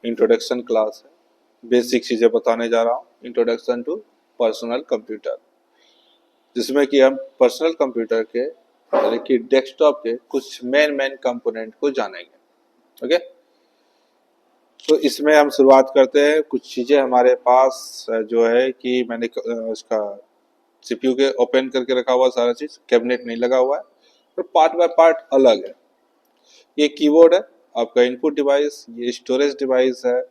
Introduction class है, basic चीज़ें बताने जा रहा हूँ। इंट्रोडक्शन टू पर्सनल कंप्यूटर, जिसमें कि हम पर्सनल कंप्यूटर के यानी कि डेस्कटॉप के कुछ मेन कंपोनेंट को जानेंगे। ओके, तो इसमें हम शुरुआत करते हैं। कुछ चीज़ें हमारे पास जो है कि मैंने उसका सीपीयू के ओपन करके रखा हुआ, सारा चीज़ कैबिनेट नहीं लगा हुआ है, तो पार्ट बाय पार्ट अलग है। ये कीबोर्ड है आपका इनपुट डिवाइस, ये स्टोरेज डिवाइस है,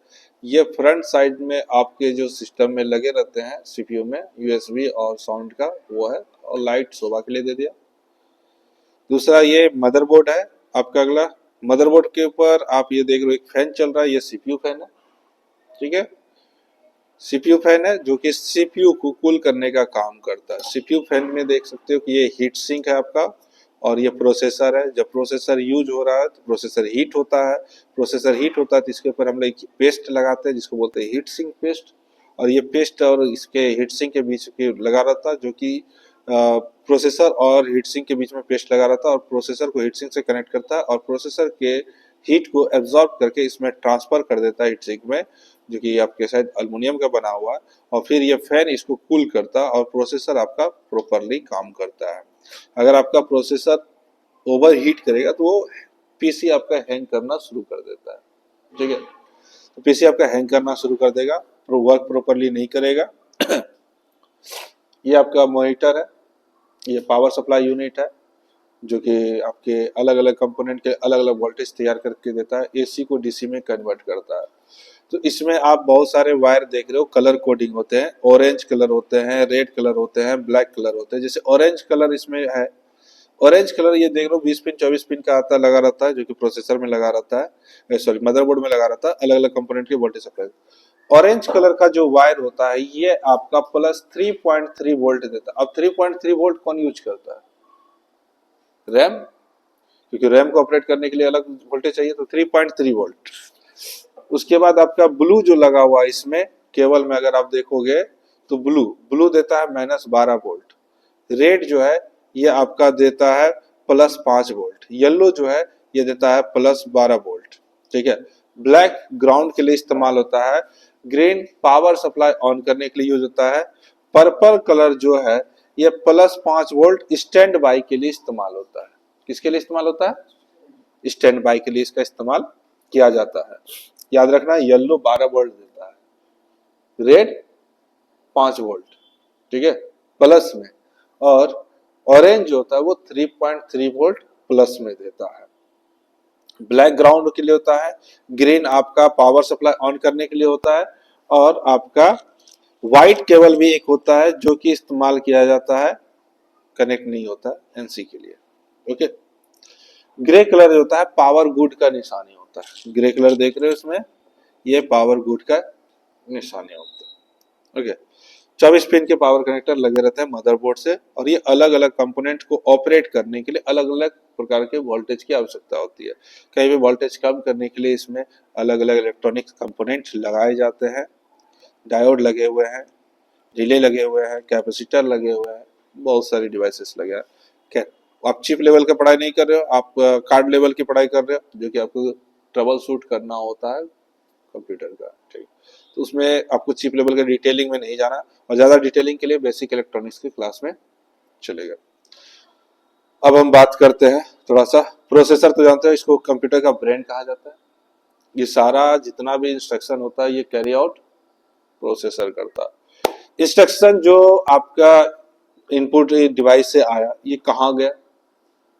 ये फ्रंट साइड में आपके जो सिस्टम में लगे रहते हैं सीपीयू में यूएसबी और साउंड का वो है, और लाइट शोभा के लिए दे दिया। दूसरा ये मदरबोर्ड है आपका। अगला मदरबोर्ड के ऊपर आप ये देख रहे हो एक फैन चल रहा है, ये सीपीयू फैन है। ठीक है, सीपीयू फैन है जो कि सीपीयू को कूल करने का काम करता है। सीपीयू फैन में देख सकते हो कि ये हीट सिंक है आपका, और ये प्रोसेसर है। जब प्रोसेसर यूज हो रहा है तो प्रोसेसर हीट होता है। प्रोसेसर हीट होता है तो इसके ऊपर हम लोग पेस्ट लगाते हैं जिसको बोलते हैं हीट सिंक पेस्ट, और ये पेस्ट और इसके हीट सिंक के बीच के लगा रहता है, जो कि प्रोसेसर और हीट सिंक के बीच में पेस्ट लगा रहता है, और प्रोसेसर को हीट सिंक से कनेक्ट करता है, और प्रोसेसर के हीट को एब्जॉर्ब करके इसमें ट्रांसफर कर देता है हीट सिंक में, जो कि आपके शायद अल्युमिनियम का बना हुआ है, और फिर ये फैन इसको कूल करता है और प्रोसेसर आपका प्रॉपरली काम करता है। अगर आपका प्रोसेसर ओवर हीट करेगा तो वो पीसी आपका हैंग करना शुरू कर देता है। ठीक है, तो पीसी आपका हैंग करना शुरू कर देगा, वर्क प्रॉपरली नहीं करेगा। ये आपका मॉनिटर है, ये पावर सप्लाई यूनिट है, जो कि आपके अलग अलग कंपोनेंट के अलग अलग वोल्टेज तैयार करके देता है, एसी को डीसी में कन्वर्ट करता है। तो इसमें आप बहुत सारे वायर देख रहे हो, कलर कोडिंग होते हैं, ऑरेंज कलर होते हैं, रेड कलर होते हैं, ब्लैक कलर होते हैं। जैसे ऑरेंज कलर इसमें है, ऑरेंज कलर ये देख लो 20 पिन 24 पिन का आता लगा रहता है, जो कि प्रोसेसर में लगा रहता है, सॉरी मदरबोर्ड में लगा रहता है, अलग अलग कंपोनेंट के वोल्टेज सप्लाई। ऑरेंज कलर का जो वायर होता है ये आपका प्लस 3.3 वोल्ट देता है। अब 3.3 वोल्ट कौन यूज करता है? रैम, क्योंकि रैम को ऑपरेट करने के लिए अलग वोल्टेज चाहिए, तो 3.3 वोल्ट। उसके बाद आपका ब्लू जो लगा हुआ है इसमें केबल में अगर आप देखोगे तो ब्लू ब्लू देता है -12 वोल्ट। रेड जो है ये आपका देता है +5 वोल्ट। येलो जो है ये देता है +12 वोल्ट। ठीक है, ब्लैक ग्राउंड के लिए इस्तेमाल होता है। ग्रीन पावर सप्लाई ऑन करने के लिए यूज होता है। पर्पल कलर जो है ये +5 वोल्ट स्टैंड बाई के लिए इस्तेमाल होता है। किसके लिए इस्तेमाल होता है? स्टैंड बाई के लिए इसका इस्तेमाल किया जाता है। याद रखना, येलो 12 वोल्ट देता है, रेड 5 वोल्ट, ठीक है, प्लस में, और ऑरेंज जो होता है वो 3.3 वोल्ट प्लस में देता है। ब्लैक ग्राउंड के लिए होता है, ग्रीन आपका पावर सप्लाई ऑन करने के लिए होता है, और आपका व्हाइट केबल भी एक होता है जो कि इस्तेमाल किया जाता है, कनेक्ट नहीं होता है एनसी के लिए। ओके, ग्रे कलर होता है पावर गुड का निशानी होता है। ग्रे कलर देख रहे हो इसमें, ये पावर गुड का निशानी होता है। ओके, 24 पिन के पावर कनेक्टर लगे रहते हैं मदरबोर्ड से, और ये अलग अलग कंपोनेंट को ऑपरेट करने के लिए अलग अलग प्रकार के वोल्टेज की आवश्यकता होती है। कहीं भी वोल्टेज कम करने के लिए इसमें अलग अलग इलेक्ट्रॉनिक कंपोनेंट लगाए जाते हैं। डायोड लगे हुए हैं, रिले लगे हुए हैं, कैपेसिटर लगे हुए हैं, बहुत सारी डिवाइसेस लगे हैं। खैर, आप चिप लेवल का पढ़ाई नहीं कर रहे हो, आप कार्ड लेवल की पढ़ाई कर रहे हो, जो कि आपको ट्रबल शूट करना होता है कंप्यूटर का। ठीक, तो उसमें आपको चिप लेवल का डिटेलिंग में नहीं जाना, और ज्यादा डिटेलिंग के लिए बेसिक इलेक्ट्रॉनिक्स की क्लास में चलेगा। अब हम बात करते हैं थोड़ा सा प्रोसेसर। तो जानते हो इसको कंप्यूटर का ब्रेन कहा जाता है। ये सारा जितना भी इंस्ट्रक्शन होता है ये कैरी आउट प्रोसेसर करता है। इंस्ट्रक्शन जो आपका इनपुट डिवाइस से आया ये कहाँ गया?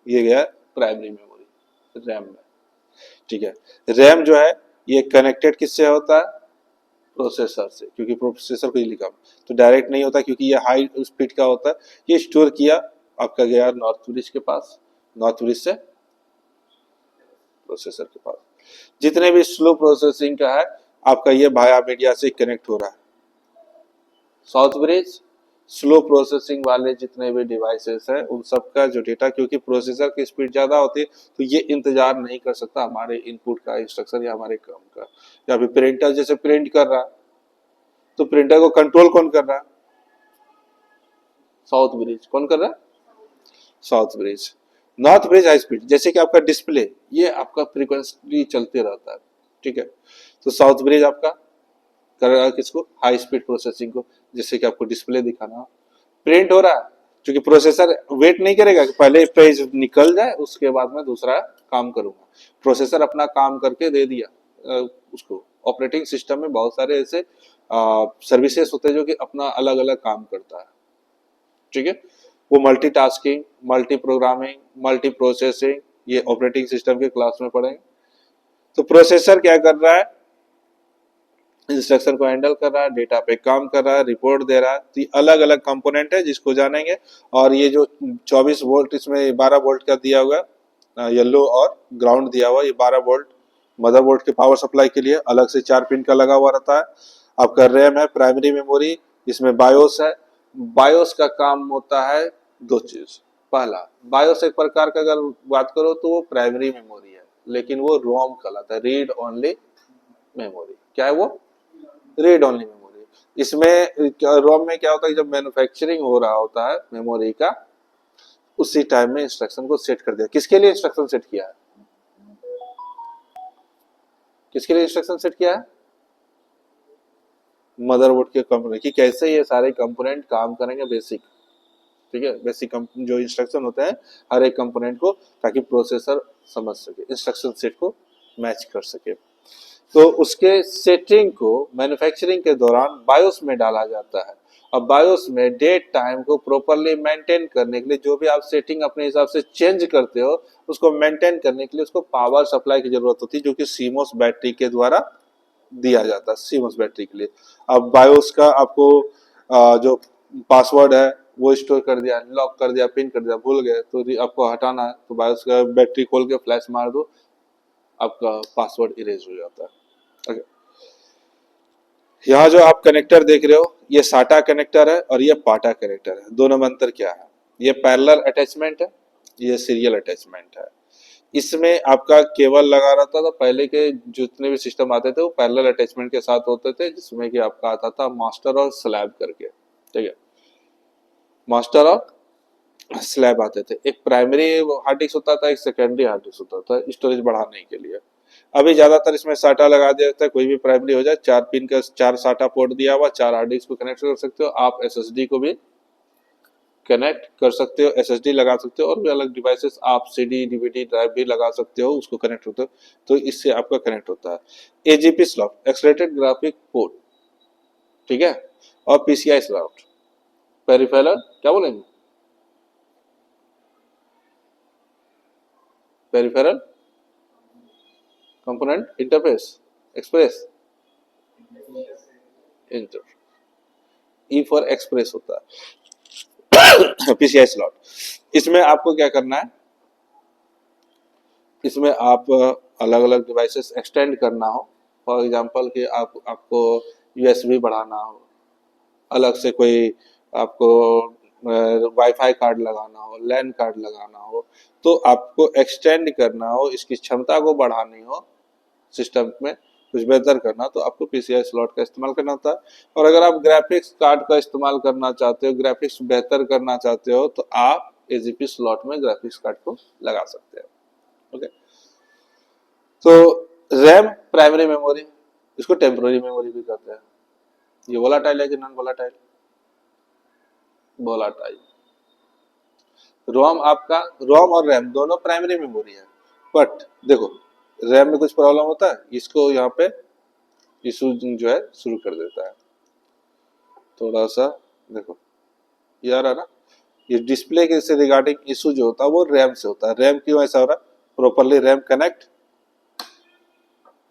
ये गया प्राइमरी मेमोरी, रैम में। ठीक है, रैम जो है ये कनेक्टेड किससे होता है? प्रोसेसर से, क्योंकि प्रोसेसर को ही लिखा तो डायरेक्ट नहीं होता, क्योंकि ये हाई स्पीड का होता है। ये स्टोर किया आपका गया नॉर्थ ब्रिज के पास, नॉर्थ ब्रिज से प्रोसेसर के पास। जितने भी स्लो प्रोसेसिंग का है आपका ये वाया मीडिया से कनेक्ट हो रहा है। साउथ ब्रिज स्लो प्रोसेसिंग वाले जितने भी डिवाइसेस हैं उन सब का जो डेटा, क्योंकि प्रोसेसर की स्पीड ज्यादा होती है तो ये इंतजार नहीं कर सकता हमारे इनपुट का इंस्ट्रक्शन या हमारे काम का। या फिर प्रिंटर जैसे प्रिंट कर रहा है तो प्रिंटर को कंट्रोल कौन कर रहा है? South bridge. कौन कर रहा है? South bridge. North bridge high speed, जैसे कि आपका डिस्प्ले ये आपका फ्रीक्वेंटली चलते रहता है, ठीक है। तो साउथ ब्रिज आपका करेगा किसको, हाई स्पीड प्रोसेसिंग को, जिससे कि आपको डिस्प्ले दिखाना हो। प्रिंट हो रहा है, क्योंकि प्रोसेसर वेट नहीं करेगा कि पहले पेज निकल जाए उसके बाद मैं दूसरा काम करूंगा। प्रोसेसर अपना काम करके दे दिया उसको। ऑपरेटिंग सिस्टम में बहुत सारे ऐसे सर्विसेज होते हैं जो कि अपना अलग अलग काम करता है, ठीक है। वो multitasking, multi programming, multi processing, ये ऑपरेटिंग सिस्टम के क्लास में पढ़ेंगे। तो प्रोसेसर क्या कर रहा है, इंस्ट्रक्शन को हैंडल कर रहा है, डेटा पे काम कर रहा है, रिपोर्ट दे रहा है। तो ये अलग अलग कंपोनेंट है जिसको जानेंगे। और ये जो 24 वोल्ट, इसमें 12 वोल्ट का दिया हुआ है, येलो और ग्राउंड दिया हुआ है, ये 12 वोल्ट मदरबोर्ड के पावर सप्लाई के लिए अलग से 4 पिन का लगा हुआ रहता है। आपका रैम है, प्राइमरी मेमोरी, इसमें बायोस है। बायोस का काम होता है दो चीज। पहला, बायोस एक प्रकार का अगर बात करो तो वो प्राइमरी मेमोरी है, लेकिन वो रोम कहलाता है, रीड ओनली मेमोरी। क्या है वो, रीड ओनली मेमोरी। इसमें रोम में क्या होता है, जब मैन्युफैक्चरिंग हो रहा होता है मेमोरी का, उसी टाइम में इंस्ट्रक्शन को सेट कर दिया। किसके लिए इंस्ट्रक्शन सेट किया है, किसके लिए इंस्ट्रक्शन सेट किया है, मदरबोर्ड के कंपोनेंट की, कैसे ये सारे कंपोनेंट काम करेंगे, बेसिक, ठीक है। बेसिक जो इंस्ट्रक्शन होते हैं हर एक कंपोनेंट को, ताकि प्रोसेसर समझ सके, इंस्ट्रक्शन सेट को मैच कर सके। तो उसके सेटिंग को मैन्युफैक्चरिंग के दौरान बायोस में डाला जाता है। अब बायोस में डेट टाइम को प्रॉपरली मेंटेन करने के लिए जो भी आप सेटिंग अपने हिसाब से चेंज करते हो, उसको मेंटेन करने के लिए उसको पावर सप्लाई की जरूरत होती है, जो कि सीमोस बैटरी के द्वारा दिया जाता है, सीमोस बैटरी के लिए। अब बायोस का आपको जो पासवर्ड है वो स्टोर कर दिया, लॉक कर दिया, पिन कर दिया, भूल गए तो आपको हटाना है, तो बायोस का बैटरी खोल के फ्लैश मार दो, आपका पासवर्ड इरेज हो जाता है। Okay. यहाँ जो आप कनेक्टर देख रहे हो, ये साटा कनेक्टर है और ये पाटा कनेक्टर है। दोनों में अंतर क्या है, ये पैरेलल अटैचमेंट है, ये सीरियल अटैचमेंट है। इसमें आपका केबल लगा रहता था, पहले के जितने भी सिस्टम आते थे वो पैरेलल अटैचमेंट के साथ होते थे, जिसमें कि आपका आता था मास्टर और स्लैब करके, ठीक है। मास्टर और स्लैब आते थे, एक प्राइमरी हार्ड डिस्क होता था, एक सेकेंडरी हार्ड डिस्क होता था स्टोरेज बढ़ाने के लिए। अभी ज्यादातर इसमें साटा लगा दिया जाता है, कोई भी प्राइमरी हो जाए, 4 पिन का 4 साटा पोर्ट दिया हुआ, 4 हार्ड डिस्क को कनेक्ट कर सकते हो आप, एसएसडी को भी कनेक्ट कर सकते हो, एसएसडी लगा सकते हो, और भी अलग डिवाइसेस आप सीडी डीवीडी ड्राइव भी लगा सकते हो, उसको कनेक्ट होते हो, तो इससे आपका कनेक्ट होता है। AGP slot, accelerated graphic port, ठीक है, और पीसीआई स्लॉट, पेरिफेरल, क्या बोलेंगे, peripheral component interface, express, inter, E for express होता है। पीसीआई स्लॉट, इसमें आपको क्या करना है, इसमें आप अलग अलग डिवाइसेस एक्सटेंड करना हो, फॉर एग्जांपल कि आपको यूएसबी बढ़ाना हो, अलग से कोई आपको वाईफाई कार्ड लगाना हो, लैन कार्ड लगाना हो, तो आपको एक्सटेंड करना हो, इसकी क्षमता को बढ़ानी हो, सिस्टम में कुछ बेहतर करना, तो आपको पीसीआई स्लॉट का इस्तेमाल करना होता है। और अगर आप ग्राफिक्स कार्ड का इस्तेमाल करना चाहते हो, ग्राफिक्स बेहतर करना चाहते हो, तो आप एजीपी स्लॉट में ग्राफिक्स कार्ड को लगा सकते हो। ओके। तो रैम प्राइमरी मेमोरी, इसको टेम्पोररी मेमोरी भी कहते हैं। ये वोलाटाइल है कि नॉन वोलाटाइल, वोलाटाइल। रोम आपका, रोम और रैम दोनों प्राइमरी मेमोरी है, बट देखो रैम में कुछ प्रॉब्लम होता है, इसको यहाँ पे इशू जो है शुरू कर देता है थोड़ा सा। देखो ये आ रहा ना, ये डिस्प्ले के से रिगार्डिंग इशू जो होता है वो रैम से होता है। रैम क्यों ऐसा हो रहा है, प्रॉपरली रैम कनेक्ट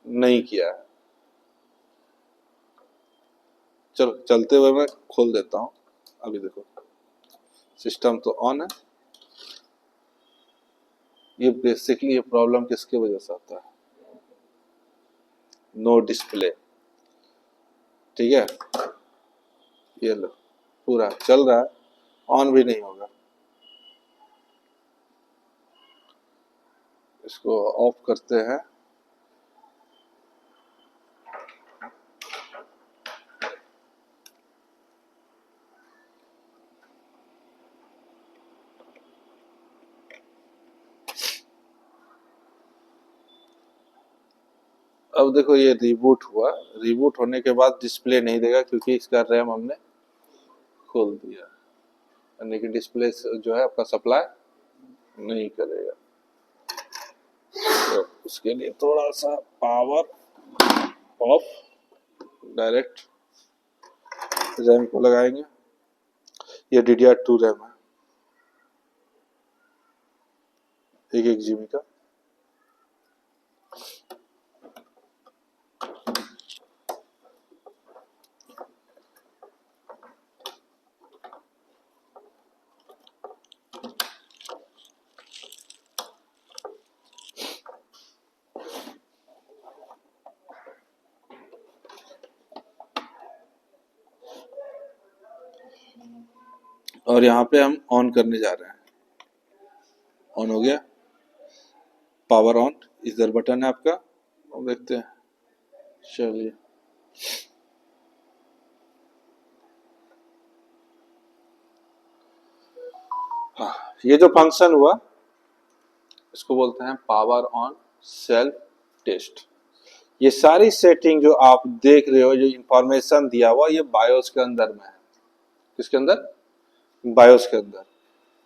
नहीं किया है। चलो चलते हुए मैं खोल देता हूँ। अभी देखो सिस्टम तो ऑन है। ये बेसिकली ये प्रॉब्लम किसकी वजह से आता है, नो डिस्प्ले, ठीक है। ये लो पूरा चल रहा है, ऑन भी नहीं होगा। इसको ऑफ करते हैं। अब देखो ये रिबूट हुआ, रिबूट होने के बाद डिस्प्ले नहीं देगा क्योंकि इसका रैम हमने खोल दिया, यानी कि डिस्प्ले जो है आपका सप्लाई नहीं करेगा। तो उसके लिए थोड़ा सा पावर ऑफ डायरेक्ट रैम को लगाएंगे। ये DDR2 रैम है, 1 GB का। और यहाँ पे हम ऑन करने जा रहे हैं। ऑन हो गया, पावर ऑन, इधर बटन है आपका, और देखते हैं। चलिए, हाँ, ये जो फंक्शन हुआ इसको बोलते हैं पावर ऑन सेल्फ टेस्ट। ये सारी सेटिंग जो आप देख रहे हो, जो इंफॉर्मेशन दिया हुआ, ये बायोस के अंदर में है। किसके अंदर? बायोस के अंदर,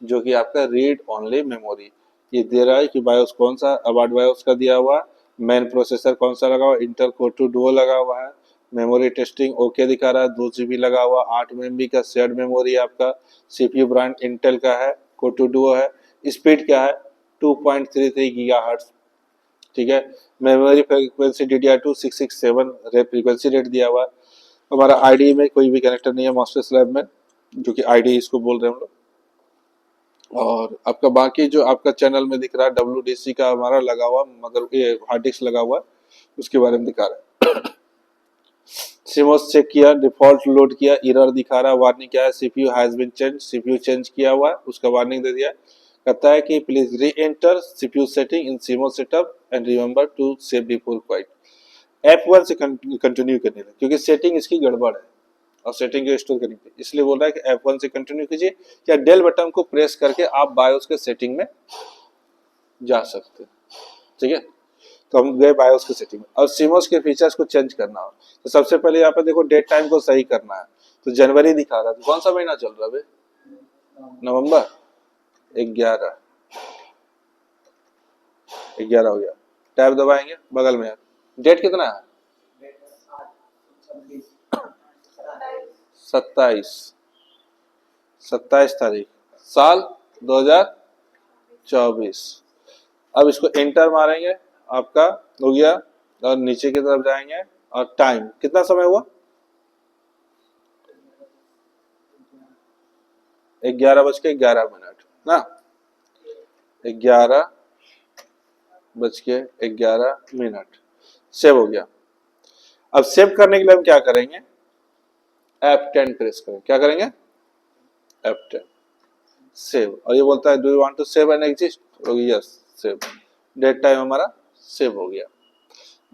जो कि आपका रीड ओनली मेमोरी ये दे रहा है कि बायोस कौन सा, अबाउट बायोस का दिया हुआ है, मेन प्रोसेसर कौन सा लगा हुआ, इंटेल कोर 2 डुओ लगा हुआ है, मेमोरी टेस्टिंग ओके दिखा रहा है, 2 GB लगा हुआ, 8 MB का शेयर्ड मेमोरी आपका, CPU ब्रांड इंटेल का है, कोर 2 डुओ है, स्पीड क्या है 2.33 GHz, ठीक है। Memory frequency DDR2 667 rate frequency rate दिया हुआ है। हमारा IDE में कोई भी कनेक्टर नहीं है मास्टर स्लैब में, जो कि IDE इसको बोल रहे हैं हम लोग। और आपका बाकी जो आपका चैनल में दिख रहा है WDC का हमारा लगा हुआ, मगर ये हार्ड डिस्क लगा हुआ है, उसके बारे में दिखा रहा है। CMOS चेक किया, डिफॉल्ट लोड किया, एरर दिखा रहा है, वार्निंग क्या है, CPU has been change, CPU change किया हुआ है, उसका वार्निंग दे दिया। कहता है कि please reenter CPU setting in CMOS setup and remember to save before quit. F1 से कंटिन्यू करने लगे क्योंकि सेटिंग इसकी गड़बड़ है और सेटिंग को स्टोर करनी थी, इसलिए बोल रहा है कि F1 से कंटिन्यू कीजिए, या डेल बटन को प्रेस करके आप बायोस के सेटिंग में जा सकते हैं, ठीक है। तो हम गए बायोस के सेटिंग में, और सीमोस के फीचर्स को चेंज करना हो तो सबसे पहले यहाँ पे देखो डेट टाइम को सही करना है। तो जनवरी दिखा रहा है, तो कौन सा महीना चल रहा है? नवंबर। 11 11 हो गया, टैब दबाएंगे बगल में, डेट कितना है? 27 तारीख, साल 2024। अब इसको एंटर मारेंगे, आपका हो गया, और नीचे की तरफ जाएंगे, और टाइम कितना समय हुआ? 11:11 ना, 11:11 सेव हो गया। अब सेव करने के लिए हम क्या करेंगे? F10 प्रेस करेंगे। क्या करेंगे? F10 सेव, और ये बोलता है do you want to save and exist, yes save, date time हमारा सेव हो गया।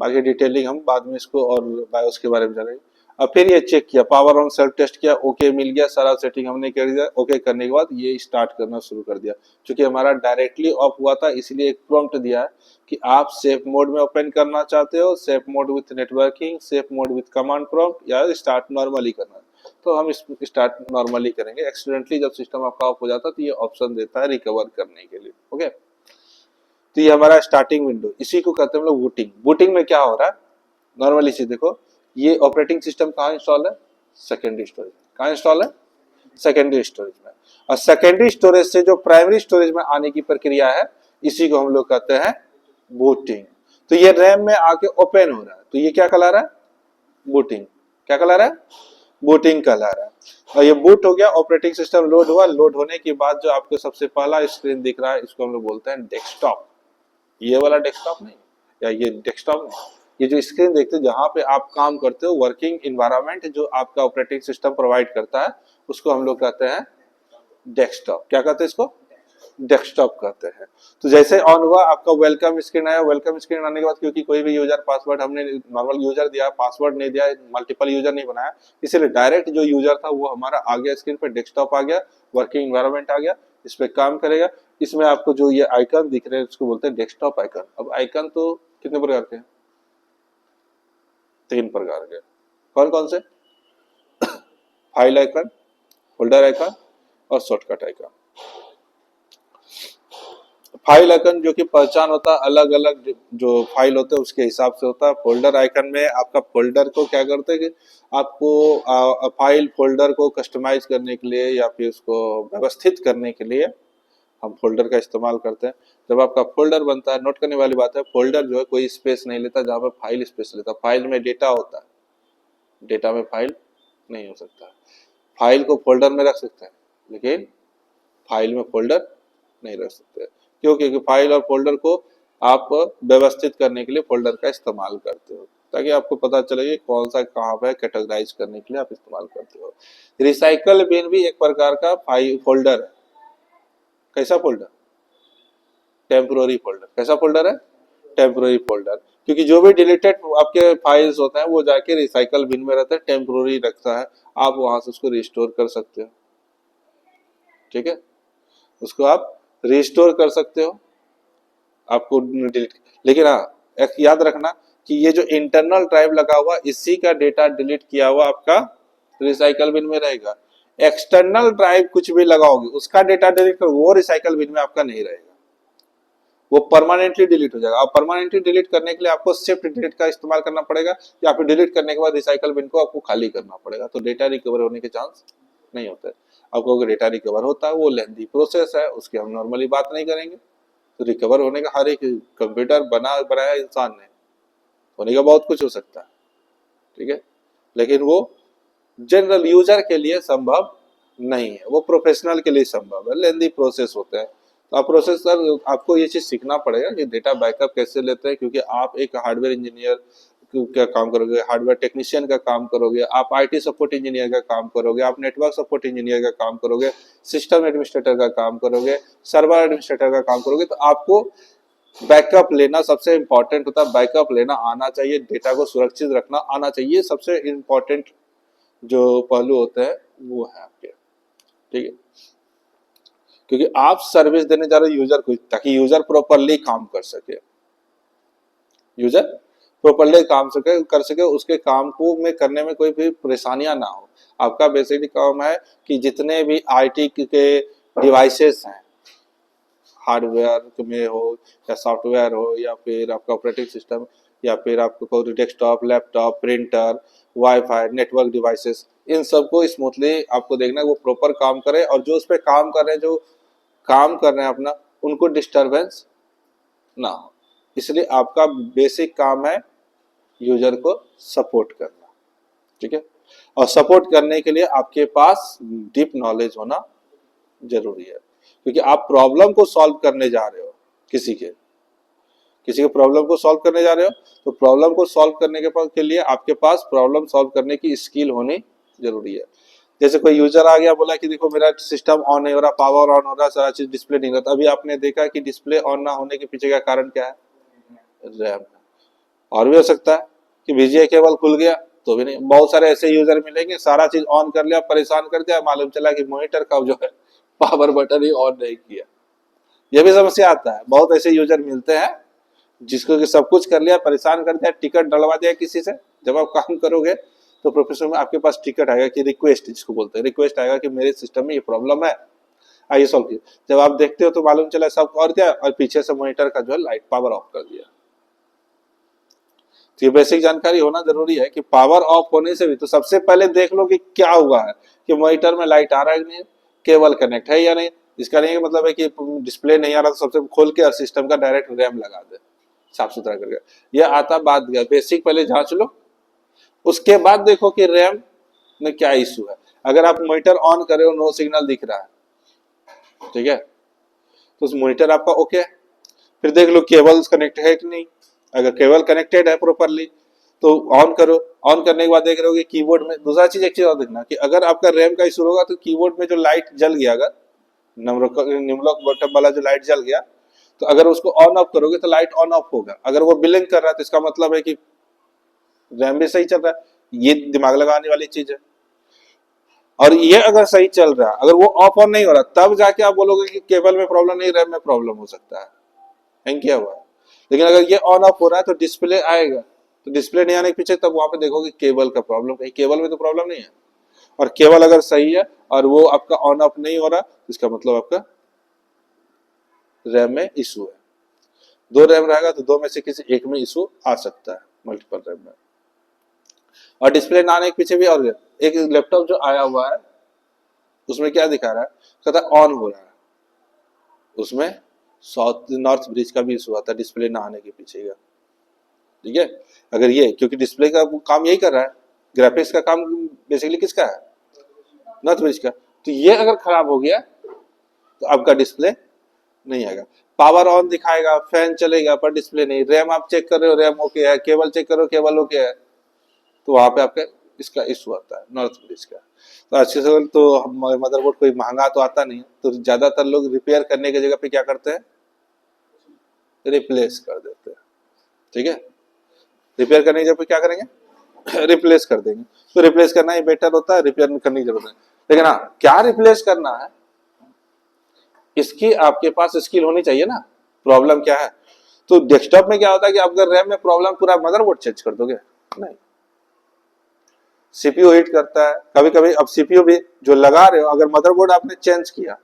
बाकी डिटेलिंग हम बाद में इसको और बायोस के बारे में जानेंगे। अब फिर ये चेक किया, पावर ऑन सेल्फ टेस्ट किया, ओके मिल गया, सारा सेटिंग हमने कर दिया। ओके करने के बाद ये स्टार्ट करना शुरू कर दिया, क्योंकि हमारा डायरेक्टली ऑफ हुआ था, इसलिए एक प्रॉम्प्ट दिया है कि आप सेफ मोड में ओपन करना चाहते हो, safe mode with networking, safe mode with command prompt, या स्टार्ट नॉर्मली करना। तो हम स्टार्ट नॉर्मली करेंगे। एक्सीडेंटली जब सिस्टम आपका ऑफ हो जाता है तो ये ऑप्शन देता है रिकवर करने के लिए, ओके। तो ये हमारा स्टार्टिंग विंडो, इसी को कहते हैं हम लोग बूटिंग। बूटिंग में क्या हो रहा है, नॉर्मली से देखो, ये ऑपरेटिंग सिस्टम कहाँ इंस्टॉल है? Secondary storage. कहाँ इंस्टॉल है? सेकेंडरी स्टोरेज में। और सेकेंडरी स्टोरेज से जो प्राइमरी स्टोरेज में आने की प्रक्रिया है, इसी को हम लोग कहते हैं बूटिंग। तो ये रैम में आके ओपन हो रहा है, तो ये क्या कहला रहा है? बूटिंग। क्या कहला रहा है? बूटिंग कहला रहा है। और ये बूट हो गया, ऑपरेटिंग सिस्टम लोड हुआ, लोड होने के बाद जो आपको सबसे पहला स्क्रीन दिख रहा है, इसको हम लोग बोलते हैं डेस्कटॉप। ये वाला डेस्कटॉप नहीं, या ये डेस्कटॉप नहीं, ये जो स्क्रीन देखते हो जहां पे आप काम करते हो, वर्किंग इन्वायरमेंट जो आपका ऑपरेटिंग सिस्टम प्रोवाइड करता है, उसको हम लोग कहते हैं डेस्कटॉप। क्या कहते हैं इसको? डेस्कटॉप कहते हैं। तो जैसे ऑन हुआ, आपका वेलकम स्क्रीन आया, वेलकम स्क्रीन आने के बाद क्योंकि कोई भी यूजर पासवर्ड हमने नॉर्मल यूजर दिया, पासवर्ड नहीं दिया, मल्टीपल यूजर नहीं बनाया, इसलिए डायरेक्ट जो यूजर था वो हमारा आ गया स्क्रीन पे, डेस्कटॉप आ गया, वर्किंग इन्वायरमेंट आ गया, इस पे काम करेगा। इसमें आपको जो ये आइकन दिख रहे हैं उसको बोलते हैं डेस्कटॉप आइकन। अब आइकन तो कितने प्रकार के हैं? 3 प्रकार के। कौन कौन से? फाइल आइकन, फोल्डर आइकन और शॉर्टकट आइकन। फाइल आइकन जो कि पहचान होता है, अलग अलग जो फाइल होते हैं उसके हिसाब से होता है। फोल्डर आइकन में आपका फोल्डर को क्या करते हैं कि आपको फाइल फोल्डर को कस्टमाइज करने के लिए या फिर उसको व्यवस्थित करने के लिए हम फोल्डर का इस्तेमाल करते हैं। जब आपका फोल्डर बनता है, नोट करने वाली बात है, फोल्डर जो है कोई स्पेस नहीं लेता, जहाँ पर फाइल स्पेस लेता। फाइल में डेटा होता है, डेटा में फाइल नहीं हो सकता। फाइल को फोल्डर में रख सकते हैं लेकिन फाइल में फोल्डर नहीं रख सकते। क्यों? क्योंकि फाइल और फोल्डर को आप व्यवस्थित करने के लिए फोल्डर का इस्तेमाल करते हो, ताकि आपको पता चले कि कौन सा कहाँ पे कैटेगराइज करने के लिए आप इस्तेमाल करते हो। रिसाइकल बिन भी एक प्रकार का फाइल फोल्डर है। कैसा फोल्डर? Temporary folder. कैसा फोल्डर है? Temporary folder. क्योंकि जो भी डिलीटेड आपके फाइल्स होते हैं वो जाके रिसाइकल बिन में रहता है, टेम्पोररी रखता है, आप वहां से उसको रिस्टोर कर सकते हो। ठीक है, उसको आप रिस्टोर कर सकते हो, आपको डिलीट। लेकिन हाँ, एक याद रखना कि ये जो इंटरनल ड्राइव लगा हुआ इसी का डेटा डिलीट किया हुआ आपका रिसाइकल बिन में रहेगा। एक्सटर्नल ड्राइव कुछ भी लगाओगे उसका डेटा डिलीट कर, वो रिसाइकल बिन में आपका नहीं रहेगा, वो परमानेंटली डिलीट हो जाएगा। और परमानेंटली डिलीट करने के लिए आपको शिफ्ट डिलीट का इस्तेमाल करना पड़ेगा, या फिर डिलीट करने के बाद रिसाइकल बिन को आपको खाली करना पड़ेगा, तो डेटा रिकवर होने के चांस नहीं होते। आपको अगर डेटा रिकवर होता है वो लेंथी प्रोसेस है, उसकी हम नॉर्मली बात नहीं करेंगे। तो रिकवर होने का हर एक कंप्यूटर बनाया इंसान ने, होने का बहुत कुछ हो सकता है, ठीक है, लेकिन वो जनरल यूजर के लिए संभव नहीं है, वो प्रोफेशनल के लिए संभव है, लेंथी प्रोसेस होते हैं। तो आप प्रोसेसर आपको ये चीज सीखना पड़ेगा कि डेटा बैकअप कैसे लेते हैं, क्योंकि आप एक हार्डवेयर इंजीनियर का काम करोगे, हार्डवेयर टेक्नीशियन का काम करोगे, आप आईटी सपोर्ट इंजीनियर का काम करोगे, आप नेटवर्क सपोर्ट इंजीनियर का काम करोगे, सिस्टम एडमिनिस्ट्रेटर का काम करोगे, सर्वर एडमिनिस्ट्रेटर का काम करोगे, तो आपको बैकअप लेना सबसे इंपॉर्टेंट होता है। बैकअप लेना आना चाहिए, डेटा को सुरक्षित रखना आना चाहिए, सबसे इंपॉर्टेंट जो पहलू होते हैं वो है आपके, ठीक है, क्योंकि आप सर्विस देने जा रहे हो यूजर को, ताकि यूजर प्रॉपरली काम कर सके, यूजर प्रॉपरली काम कर सके, उसके काम को में करने में कोई भी परेशानियां ना हो। आपका बेसिकली काम है कि जितने भी आईटी के डिवाइसेस हैं, हार्डवेयर में हो या सॉफ्टवेयर हो या फिर आपका ऑपरेटिंग सिस्टम या फिर आपको कोई desktop, laptop, printer, WiFi, network devices, इन सबको स्मूथली आपको देखना है वो प्रॉपर काम करे, और जो उस पर काम कर रहे हैं, जो काम कर रहे हैं अपना, उनको डिस्टरबेंस ना हो। इसलिए आपका बेसिक काम है यूजर को सपोर्ट करना, ठीक है, और सपोर्ट करने के लिए आपके पास डीप नॉलेज होना जरूरी है, क्योंकि आप प्रॉब्लम को सॉल्व करने जा रहे हो, किसी के प्रॉब्लम को सॉल्व करने जा रहे हो, तो प्रॉब्लम को सॉल्व करने के लिए आपके पास प्रॉब्लम सॉल्व करने की स्किल होनी जरूरी है। जैसे कोई यूजर आ गया, बोला कि देखो मेरा सिस्टम ऑन नहीं हो रहा, पावर ऑन हो रहा, सारा चीज डिस्प्ले नहीं होता। अभी आपने देखा कि डिस्प्ले ऑन ना होने के पीछे का कारण क्या है? रैम। और भी हो सकता है कि VGA केबल खुल गया, तो भी नहीं। बहुत सारे ऐसे यूजर मिलेंगे, सारा चीज ऑन कर लिया, परेशान कर दिया, मालूम चला कि मॉनिटर का जो है पावर बटन ही ऑन नहीं किया। यह भी समस्या आता है, बहुत ऐसे यूजर मिलते हैं जिसको कि सब कुछ कर लिया, परेशान कर दिया, टिकट डलवा दिया किसी से। जब आप काम करोगे तो प्रोफेशनल में आपके पास टिकट आएगा कि रिक्वेस्ट, जिसको बोलते हैं रिक्वेस्ट, आएगा कि मेरे सिस्टम में ये प्रॉब्लम है, आइए सॉल्व कीजिए। जब आप देखते हो तो मालूम चला सब और क्या, और पीछे से मॉनिटर का जो है लाइट पावर ऑफ कर दिया। तो ये बेसिक जानकारी होना जरूरी है कि पावर ऑफ होने से भी तो सबसे पहले देख लो कि क्या हुआ है, कि मॉनिटर में लाइट आ रहा है नहीं, केबल कनेक्ट है या नहीं। इसका नहीं मतलब है कि डिस्प्ले नहीं आ रहा तो सबसे खोल के और सिस्टम का डायरेक्ट रैम लगा दे, साफ सुथरा करके। यह आता बात गया, बेसिक पहले जांच लो, उसके बाद देखो कि रैम में क्या इशू है। अगर आप मॉनिटर ऑन करे हो, नो सिग्नल दिख रहा है, ठीक है, तो उस मॉनिटर आपका ओके है। फिर देख लो केबल कनेक्ट है कि नहीं। अगर केबल कनेक्टेड है प्रॉपरली तो ऑन करो। ऑन करने के बाद देख रहे हो कि कीबोर्ड में दूसरा चीज, एक चीज और देखना कि अगर आपका रैम का इशू होगा तो कीबोर्ड में जो लाइट जल गया, अगर निम्नलॉक बटन वाला जो लाइट जल गया, तो अगर उसको ऑन ऑफ करोगे तो लाइट ऑन ऑफ होगा। अगर वो ब्लिंक कर रहा है तो इसका मतलब है कि रैम भी सही चल रहा है। ये दिमाग लगाने वाली चीज है। और ये अगर सही चल रहा है, अगर वो ऑफ ऑन नहीं हो रहा, तब जाके आप बोलोगे कि केबल में प्रॉब्लम नहीं, रैम में प्रॉब्लम हो सकता है, क्या हुआ है। लेकिन अगर ये ऑन ऑफ हो रहा है तो डिस्प्ले आएगा, तो डिस्प्ले नहीं आने के पीछे तब वहां पे देखोगे केबल का प्रॉब्लम, कहीं केबल में तो प्रॉब्लम नहीं है, और केबल अगर सही है और वो आपका ऑन ऑफ नहीं हो रहा, इसका मतलब आपका रैम में इशू है। दो रैम रहेगा तो दो में से किसी एक में इशू आ सकता है, मल्टीपल रैम में। और डिस्प्ले ना आने के पीछे भी और एक लैपटॉप जो आया हुआ है उसमें क्या दिखा रहा है, कहता है ऑन हो रहा है, उसमें साउथ नॉर्थ ब्रिज का भी इशू आता है डिस्प्ले ना आने के पीछे का। ठीक है, अगर ये क्योंकि डिस्प्ले का काम यही कर रहा है, ग्राफिक्स का काम बेसिकली किसका है, नॉर्थ ब्रिज का। तो ये अगर खराब हो गया तो आपका डिस्प्ले नहीं आएगा। पावर ऑन दिखाएगा, फैन चलेगा, पर डिस्प्ले नहीं। रैम आप चेक कर रहे हो, रैम ओके है, केबल चेक करो, केबल ओके है, तो वहां पे आपका इसका इशू आता है नॉर्थ ब्रिज का। तो अच्छे से तो मदरबोर्ड कोई महंगा तो आता नहीं है, तो ज्यादातर लोग रिपेयर करने की जगह पे क्या करते हैं, रिप्लेस कर देते हैं। ठीक है, रिपेयर करने की जगह पे क्या करेंगे, रिप्लेस कर देंगे। तो रिप्लेस करना ही बेटर होता है, रिपेयर करने की जरूरत नहीं। लेकिन हाँ, क्या रिप्लेस करना है इसकी आपके पास स्किल होनी चाहिए ना। प्रॉब्लम क्या है, तो डेस्कटॉप में क्या होता है कि आप अगर रैम में प्रॉब्लम, पूरा मदरबोर्ड चेंज कर दोगे, नहीं। सीपीयू हीट करता है कभी कभी। अब सीपीयू भी जो लगा रहे हो, अगर मदरबोर्ड आपने चेंज किया,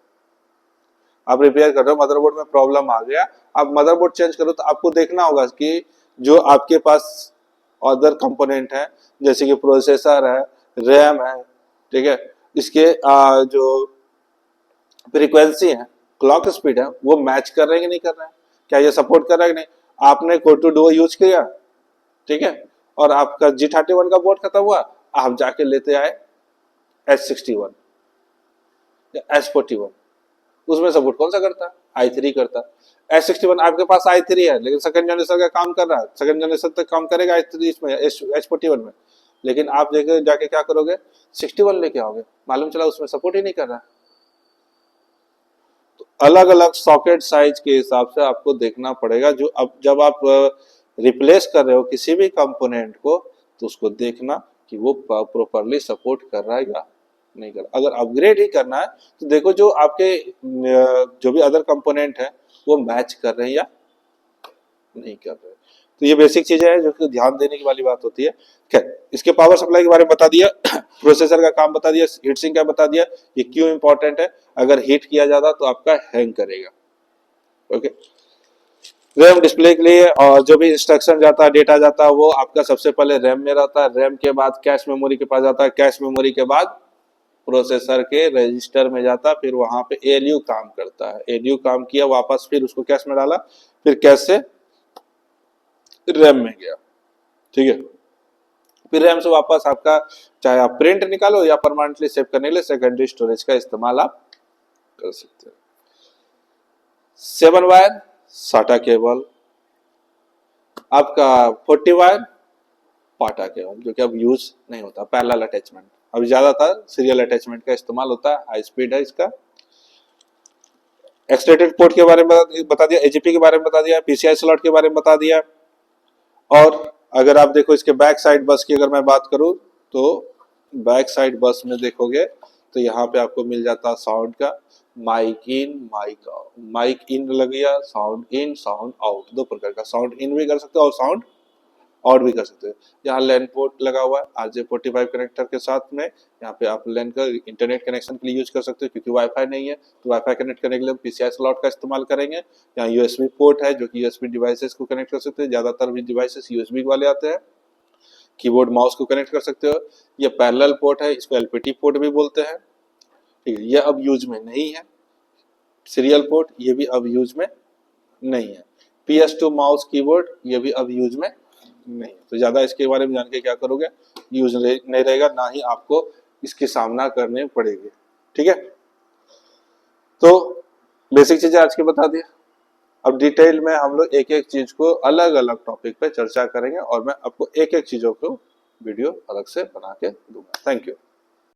आप रिपेयर कर रहे हो, मदरबोर्ड में प्रॉब्लम आ गया, आप मदरबोर्ड चेंज करो, तो आपको देखना होगा कि जो आपके पास अदर कंपोनेंट है, जैसे कि प्रोसेसर है, रैम है, ठीक है, इसके जो फ्रीक्वेंसी है, क्लॉक स्पीड है, वो मैच कर रहे हैं कि नहीं कर रहे हैं, क्या ये सपोर्ट कर रहा है कि नहीं। आपने कोर डुओ यूज किया, ठीक है, और आपका G31 का बोर्ड खत्म हुआ, आप जाके लेते आए S61 या S41, उसमें सपोर्ट कौन सा करता है, i3 करता है। S61 आपके पास i3 है, लेकिन सेकंड जनरेशन का काम कर रहा है, सेकंड जनरेशन तक काम करेगा i3 इसमें, S41 में। लेकिन आप जाके क्या करोगे, 61 लेके आओगे, मालूम चला उसमें सपोर्ट ही नहीं कर रहा है। तो अलग अलग सॉकेट साइज के हिसाब से आपको देखना पड़ेगा। जो अब जब आप रिप्लेस कर रहे हो किसी भी कंपोनेंट को, तो उसको देखना कि वो प्रॉपरली सपोर्ट कर रहा है या नहीं कर रहा। अगर अपग्रेड ही करना है तो देखो जो आपके जो भी अदर कंपोनेंट है वो मैच कर रहे हैं या नहीं कर रहे। तो ये बेसिक चीजें हैं जो कि ध्यान देने की वाली बात होती है। खैर, इसके पावर सप्लाई के बारे में बता दिया, प्रोसेसर का काम बता दिया, हीट सिंक का बता दिया, ये क्यों इंपॉर्टेंट है। अगर हीट किया ज्यादा तो आपका हैंग करेगा। ओके, रैम डिस्प्ले के लिए और जो भी इंस्ट्रक्शन जाता है, डेटा जाता है, वो आपका सबसे पहले रैम में रहता है, रैम के बाद कैश मेमोरी के पास जाता है, कैश मेमोरी के बाद प्रोसेसर के रजिस्टर में जाता, फिर वहां पे एलयू काम करता है, एलयू काम किया, वापस फिर उसको कैश में डाला, फिर कैश से रैम में गया। ठीक है, फिर रैम से वापस आपका चाहे आप प्रिंट निकालो या परमानेंटली सेव करने के लिए सेकेंडरी स्टोरेज का इस्तेमाल आप कर सकते हैं। 7 वायर साटा केबल, आपका 40 वायर पाटा केबल, जो कि अब यूज नहीं होता, पैरेलल अटैचमेंट। अभी ज्यादातर सीरियल अटैचमेंट का इस्तेमाल होता है, हाई स्पीड है इसका। एक्सटेंडेड पोर्ट के बारे में बता दिया, एजीपी के बारे में बता दिया, पीसीआई स्लॉट के बारे में बता दिया। और अगर आप देखो इसके बैक साइड बस की अगर मैं बात करूं, तो बैक साइड बस में देखोगे तो यहाँ पे आपको मिल जाता है साउंड का mic in, mic out. Mic in लग गया, साउंड इन, साउंड आउट, दो प्रकार का, साउंड इन भी कर सकते हो और साउंड आउट भी कर सकते हो। यहाँ लैन पोर्ट लगा हुआ है RJ45 कनेक्टर के साथ में, यहाँ पे आप लैन का इंटरनेट कनेक्शन के लिए यूज कर सकते हो, क्योंकि वाईफाई नहीं है तो वाईफाई कनेक्ट करने के लिए पीसीआई स्लॉट का इस्तेमाल करेंगे। यहाँ यूएसबी पोर्ट है जो कि यूएसबी डिवाइसेस को कनेक्ट कर सकते हैं, ज्यादातर भी डिवाइसेस यूएसबी वाले आते हैं। कीबोर्ड माउस को कनेक्ट कर सकते हो। ये पैरेलल पोर्ट है, इसको एलपीटी पोर्ट भी बोलते हैं। ठीक है, ये अब यूज में नहीं है। सीरियल पोर्ट ये भी अब यूज में नहीं है। PS2 माउस कीबोर्ड ये भी अब यूज में नहीं। तो ज्यादा इसके बारे में जान के क्या करोगे, यूज नहीं रहेगा, ना ही आपको इसके सामना करने पड़ेगी। ठीक है, तो बेसिक चीजें आज के बता दिया। अब डिटेल में हम लोग एक एक चीज को अलग अलग टॉपिक पे चर्चा करेंगे और मैं आपको एक एक चीजों को वीडियो अलग से बना के दूंगा। Thank you.